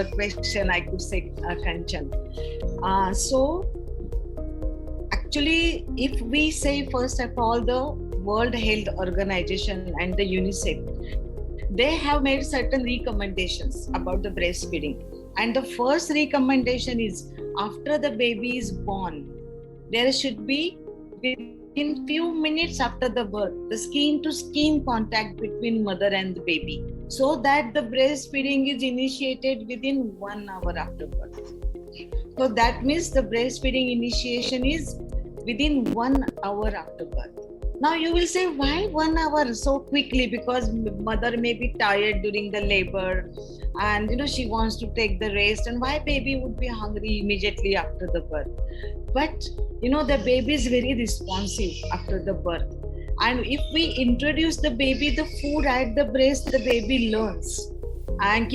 question, I could say, Kanchan. So actually, if we say first of all, the World Health Organization and the UNICEF, they have made certain recommendations about the breastfeeding. And the first recommendation is after the baby is born, there should be within few minutes after the birth, the skin to skin contact between mother and the baby, so that the breastfeeding is initiated within 1 hour after birth. So that means the breastfeeding initiation is within 1 hour after birth. Now you will say, why 1 hour so quickly? Because mother may be tired during the labor and she wants to take the rest, and why baby would be hungry immediately after the birth. But the baby is very responsive after the birth. And if we introduce the baby the food at the breast, the baby learns. And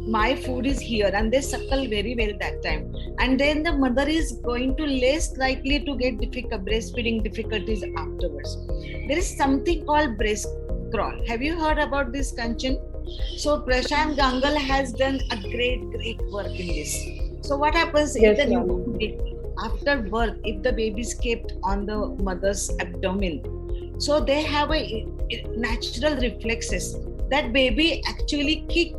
my food is here, and they suckle very well that time. And then the mother is going to less likely to get breastfeeding difficulties afterwards. There is something called breast crawl. Have you heard about this, Kanchan? So Prashant Gangal has done a great work in this. So what happens if the newborn baby, after birth, if the baby is kept on the mother's abdomen, so they have a natural reflexes that baby actually kick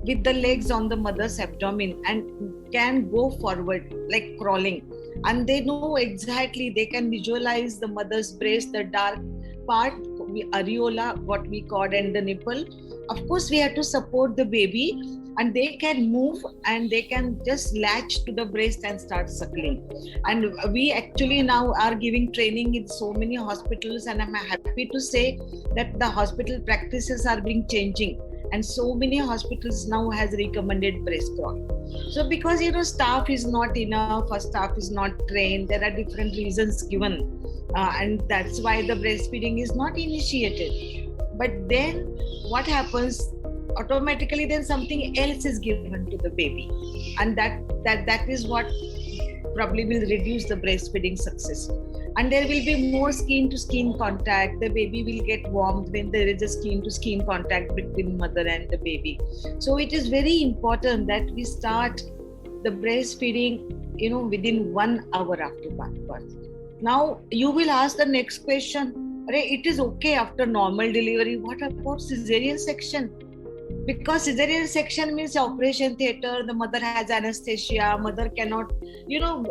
with the legs on the mother's abdomen and can go forward like crawling. And they know exactly, they can visualize the mother's breast, the dark part, areola, what we call, and the nipple. Of course, we have to support the baby, and they can move and they can just latch to the breast and start suckling. And we actually now are giving training in so many hospitals, and I'm happy to say that the hospital practices are being changing. And so many hospitals now has recommended breast crawl. So because staff is not enough or staff is not trained, there are different reasons given, and that's why the breastfeeding is not initiated. But then what happens? Automatically, then something else is given to the baby, and that is what probably will reduce the breastfeeding success. And there will be more skin to skin contact. The baby will get warmed when there is a skin to skin contact between mother and the baby. So it is very important that we start the breastfeeding within 1 hour after birth. Now you will ask the next question, it is okay after normal delivery, what about cesarean section? Because cesarean section means operation theater, the mother has anesthesia, mother cannot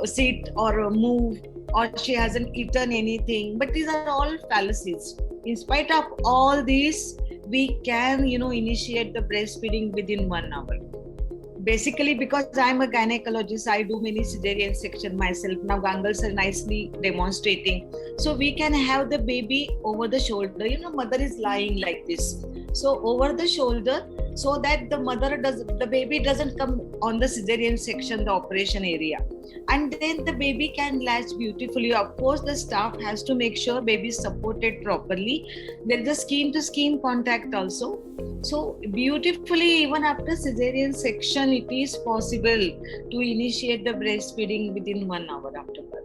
sit or move, or she hasn't eaten anything. But these are all fallacies. In spite of all these, we can initiate the breastfeeding within 1 hour. Basically, because I'm a gynecologist, I do many cesarean section myself. Now Gangals are nicely demonstrating. So we can have the baby over the shoulder. Mother is lying like this. So over the shoulder, so that the baby doesn't come on the cesarean section, the operation area. And then the baby can latch beautifully. Of course, the staff has to make sure baby is supported properly. There is a skin to skin contact also. So beautifully, even after cesarean section, it is possible to initiate the breastfeeding within 1 hour after birth.